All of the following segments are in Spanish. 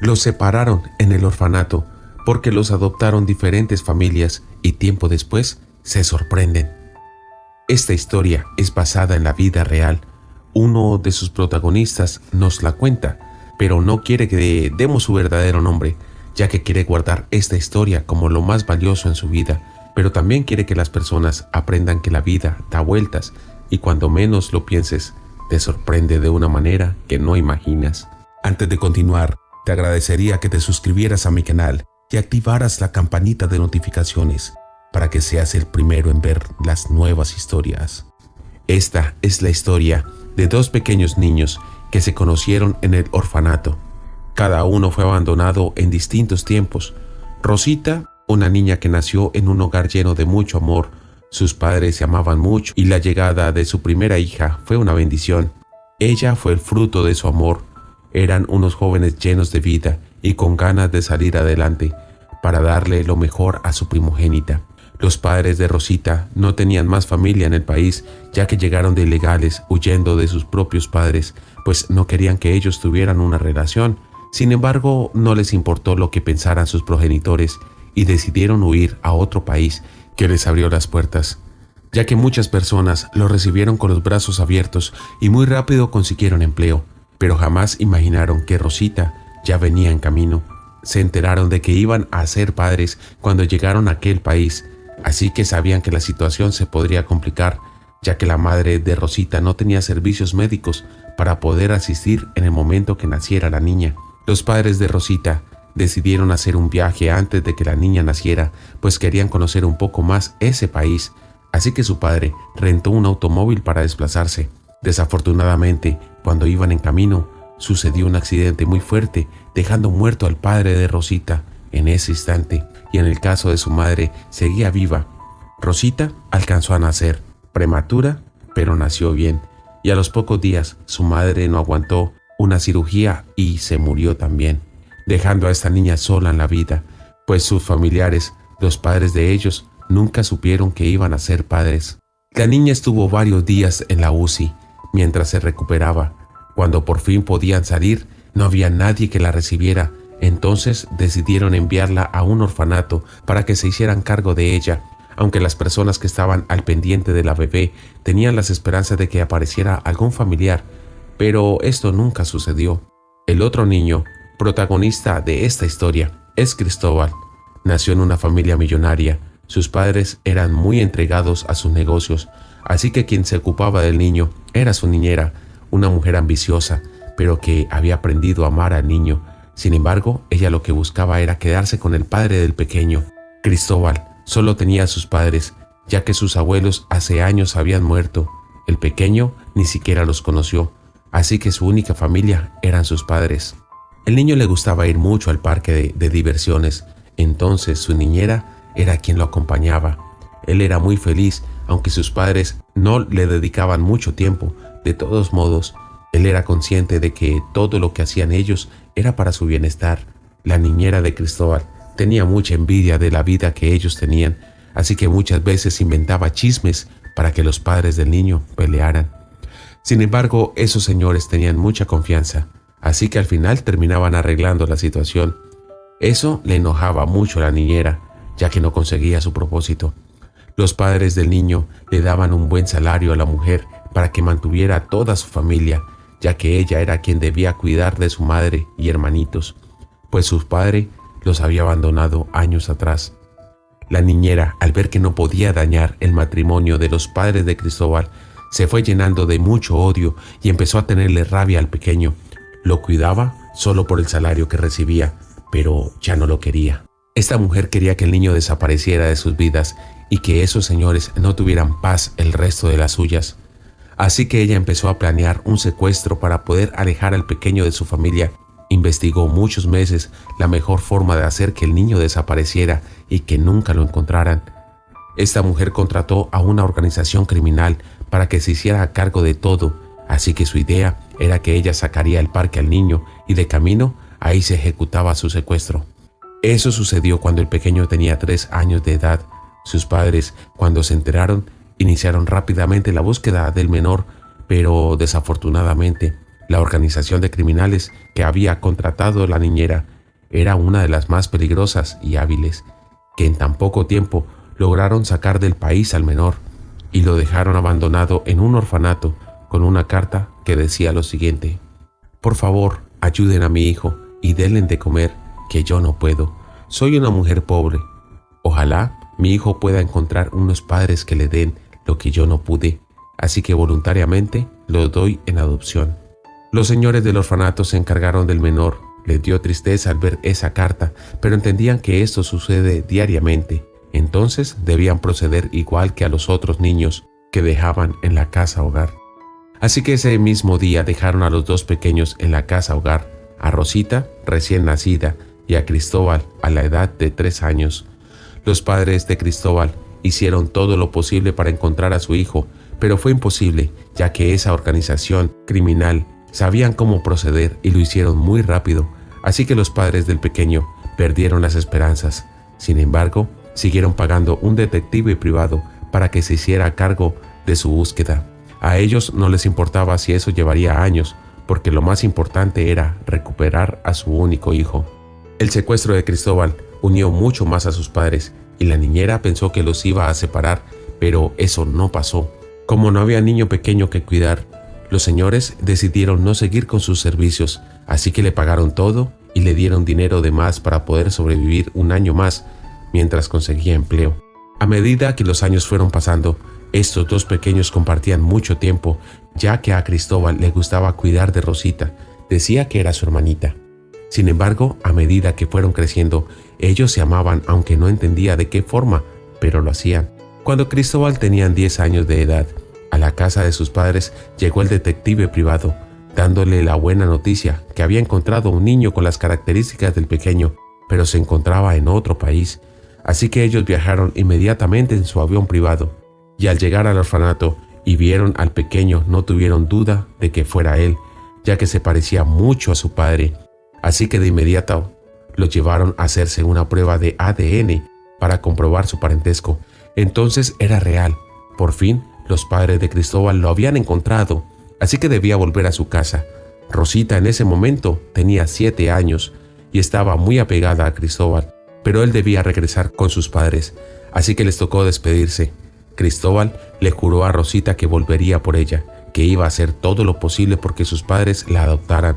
Los separaron en el orfanato porque los adoptaron diferentes familias y tiempo después se sorprenden. Esta historia es basada en la vida real. Uno de sus protagonistas nos la cuenta, pero no quiere que demos su verdadero nombre, ya que quiere guardar esta historia como lo más valioso en su vida, pero también quiere que las personas aprendan que la vida da vueltas y cuando menos lo pienses, te sorprende de una manera que no imaginas. Antes de continuar, te agradecería que te suscribieras a mi canal y activaras la campanita de notificaciones para que seas el primero en ver las nuevas historias. Esta es la historia de dos pequeños niños que se conocieron en el orfanato. Cada uno fue abandonado en distintos tiempos. Rosita, una niña que nació en un hogar lleno de mucho amor. Sus padres se amaban mucho y la llegada de su primera hija fue una bendición. Ella fue el fruto de su amor. Eran unos jóvenes llenos de vida y con ganas de salir adelante para darle lo mejor a su primogénita. Los padres de Rosita no tenían más familia en el país, ya que llegaron de ilegales huyendo de sus propios padres, pues no querían que ellos tuvieran una relación. Sin embargo, no les importó lo que pensaran sus progenitores y decidieron huir a otro país que les abrió las puertas, ya que muchas personas los recibieron con los brazos abiertos y muy rápido consiguieron empleo, pero jamás imaginaron que Rosita ya venía en camino. Se enteraron de que iban a ser padres cuando llegaron a aquel país, así que sabían que la situación se podría complicar, ya que la madre de Rosita no tenía servicios médicos para poder asistir en el momento que naciera la niña. Los padres de Rosita decidieron hacer un viaje antes de que la niña naciera, pues querían conocer un poco más ese país, así que su padre rentó un automóvil para desplazarse. Desafortunadamente, cuando iban en camino, sucedió un accidente muy fuerte, dejando muerto al padre de Rosita en ese instante, y en el caso de su madre seguía viva. Rosita alcanzó a nacer, prematura, pero nació bien, y a los pocos días su madre no aguantó una cirugía y se murió también, dejando a esta niña sola en la vida, pues sus familiares, los padres de ellos, nunca supieron que iban a ser padres. La niña estuvo varios días en la UCI mientras se recuperaba. Cuando por fin podían salir, no había nadie que la recibiera. Entonces decidieron enviarla a un orfanato para que se hicieran cargo de ella, aunque las personas que estaban al pendiente de la bebé tenían las esperanzas de que apareciera algún familiar, pero esto nunca sucedió. El otro niño, protagonista de esta historia, es Cristóbal. Nació en una familia millonaria. Sus padres eran muy entregados a sus negocios, así que quien se ocupaba del niño era su niñera, una mujer ambiciosa, pero que había aprendido a amar al niño. Sin embargo, ella lo que buscaba era quedarse con el padre del pequeño. Cristóbal solo tenía a sus padres, ya que sus abuelos hace años habían muerto. El pequeño ni siquiera los conoció, así que su única familia eran sus padres. El niño le gustaba ir mucho al parque de diversiones, entonces su niñera era quien lo acompañaba. Él era muy feliz, aunque sus padres no le dedicaban mucho tiempo. De todos modos, él era consciente de que todo lo que hacían ellos era para su bienestar. La niñera de Cristóbal tenía mucha envidia de la vida que ellos tenían, así que muchas veces inventaba chismes para que los padres del niño pelearan. Sin embargo, esos señores tenían mucha confianza, así que al final terminaban arreglando la situación. Eso le enojaba mucho a la niñera, ya que no conseguía su propósito. Los padres del niño le daban un buen salario a la mujer para que mantuviera a toda su familia, ya que ella era quien debía cuidar de su madre y hermanitos, pues su padre los había abandonado años atrás. La niñera, al ver que no podía dañar el matrimonio de los padres de Cristóbal, se fue llenando de mucho odio y empezó a tenerle rabia al pequeño. Lo cuidaba solo por el salario que recibía, pero ya no lo quería. Esta mujer quería que el niño desapareciera de sus vidas y que esos señores no tuvieran paz el resto de las suyas. Así que ella empezó a planear un secuestro para poder alejar al pequeño de su familia. Investigó muchos meses la mejor forma de hacer que el niño desapareciera y que nunca lo encontraran. Esta mujer contrató a una organización criminal para que se hiciera a cargo de todo, así que su idea era que ella sacaría al parque al niño y de camino ahí se ejecutaba su secuestro. Eso sucedió cuando el pequeño tenía 3 años de edad. Sus padres, cuando se enteraron, iniciaron rápidamente la búsqueda del menor, pero desafortunadamente La organización de criminales que había contratado la niñera era una de las más peligrosas y hábiles, que en tan poco tiempo lograron sacar del país al menor y lo dejaron abandonado en un orfanato con una carta que decía lo siguiente: por favor, ayuden a mi hijo y denle de comer, que yo no puedo. Soy una mujer pobre. Ojalá mi hijo pueda encontrar unos padres que le den lo que yo no pude, así que voluntariamente lo doy en adopción. Los señores del orfanato se encargaron del menor. Les dio tristeza al ver esa carta, pero entendían que esto sucede diariamente. Entonces debían proceder igual que a los otros niños que dejaban en la casa hogar. Así que ese mismo día dejaron a los dos pequeños en la casa hogar, a Rosita, recién nacida, y a Cristóbal, a la edad de 3 años. Los padres de Cristóbal hicieron todo lo posible para encontrar a su hijo, pero fue imposible, ya que esa organización criminal sabían cómo proceder y lo hicieron muy rápido, así que los padres del pequeño perdieron las esperanzas. Sin embargo, siguieron pagando un detective privado para que se hiciera cargo de su búsqueda. A ellos no les importaba si eso llevaría años, porque lo más importante era recuperar a su único hijo. El secuestro de Cristóbal unió mucho más a sus padres y la niñera pensó que los iba a separar, pero eso no pasó. Como no había niño pequeño que cuidar, los señores decidieron no seguir con sus servicios, así que le pagaron todo y le dieron dinero de más para poder sobrevivir un año más mientras conseguía empleo. A medida que los años fueron pasando, estos dos pequeños compartían mucho tiempo, ya que a Cristóbal le gustaba cuidar de Rosita. Decía que era su hermanita. Sin embargo, a medida que fueron creciendo, ellos se amaban, aunque no entendía de qué forma, pero lo hacían. Cuando Cristóbal tenía 10 años de edad, a la casa de sus padres llegó el detective privado, dándole la buena noticia que había encontrado un niño con las características del pequeño, pero se encontraba en otro país. Así que ellos viajaron inmediatamente en su avión privado, y al llegar al orfanato y vieron al pequeño, no tuvieron duda de que fuera él, ya que se parecía mucho a su padre. Así que de inmediato lo llevaron a hacerse una prueba de ADN para comprobar su parentesco. Entonces era real. Por fin, los padres de Cristóbal lo habían encontrado, así que debía volver a su casa. Rosita en ese momento tenía 7 años y estaba muy apegada a Cristóbal, pero él debía regresar con sus padres, así que les tocó despedirse. Cristóbal le juró a Rosita que volvería por ella, que iba a hacer todo lo posible porque sus padres la adoptaran,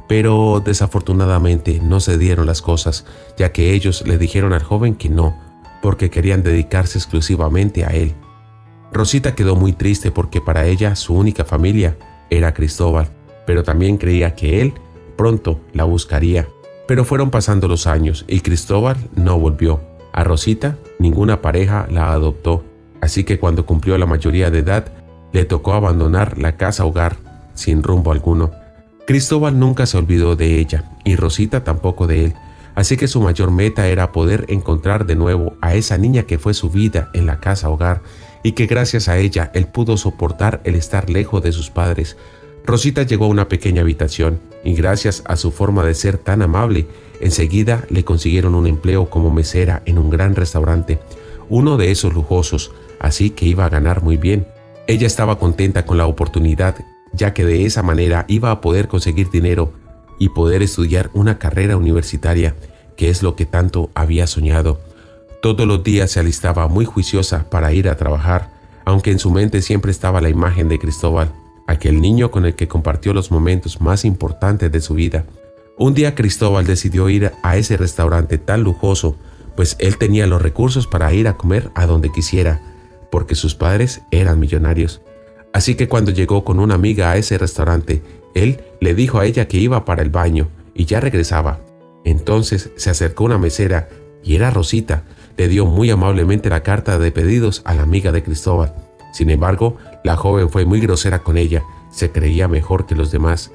pero desafortunadamente no se dieron las cosas, ya que ellos le dijeron al joven que no, porque querían dedicarse exclusivamente a él. Rosita quedó muy triste porque para ella su única familia era Cristóbal, pero también creía que él pronto la buscaría. Pero fueron pasando los años y Cristóbal no volvió. A Rosita ninguna pareja la adoptó, así que cuando cumplió la mayoría de edad, le tocó abandonar la casa hogar sin rumbo alguno. Cristóbal nunca se olvidó de ella y Rosita tampoco de él, así que su mayor meta era poder encontrar de nuevo a esa niña que fue su vida en la casa hogar y que gracias a ella él pudo soportar el estar lejos de sus padres. Rosita llegó a una pequeña habitación y gracias a su forma de ser tan amable, enseguida le consiguieron un empleo como mesera en un gran restaurante, uno de esos lujosos, así que iba a ganar muy bien. Ella estaba contenta con la oportunidad, ya que de esa manera iba a poder conseguir dinero y poder estudiar una carrera universitaria, que es lo que tanto había soñado. Todos los días se alistaba muy juiciosa para ir a trabajar, aunque en su mente siempre estaba la imagen de Cristóbal, aquel niño con el que compartió los momentos más importantes de su vida. Un día Cristóbal decidió ir a ese restaurante tan lujoso, pues él tenía los recursos para ir a comer a donde quisiera, porque sus padres eran millonarios. Así que cuando llegó con una amiga a ese restaurante, él le dijo a ella que iba para el baño y ya regresaba. Entonces se acercó una mesera y era Rosita. Le dio muy amablemente la carta de pedidos a la amiga de Cristóbal. Sin embargo, la joven fue muy grosera con ella, se creía mejor que los demás.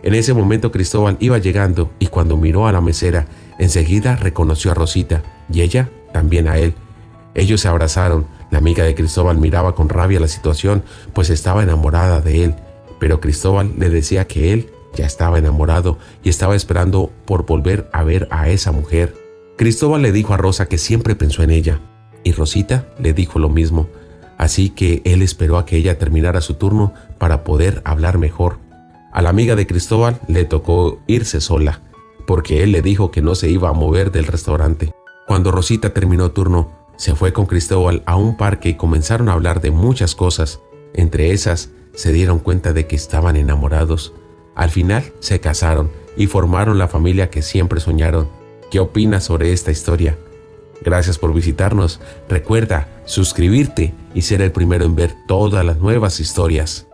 En ese momento Cristóbal iba llegando y cuando miró a la mesera, enseguida reconoció a Rosita y ella también a él. Ellos se abrazaron. La amiga de Cristóbal miraba con rabia la situación, pues estaba enamorada de él, pero Cristóbal le decía que él ya estaba enamorado y estaba esperando por volver a ver a esa mujer. Cristóbal le dijo a Rosa que siempre pensó en ella, y Rosita le dijo lo mismo, así que él esperó a que ella terminara su turno para poder hablar mejor. A la amiga de Cristóbal le tocó irse sola, porque él le dijo que no se iba a mover del restaurante. Cuando Rosita terminó turno, se fue con Cristóbal a un parque y comenzaron a hablar de muchas cosas. Entre esas, se dieron cuenta de que estaban enamorados. Al final, se casaron y formaron la familia que siempre soñaron. ¿Qué opinas sobre esta historia? Gracias por visitarnos. Recuerda suscribirte y ser el primero en ver todas las nuevas historias.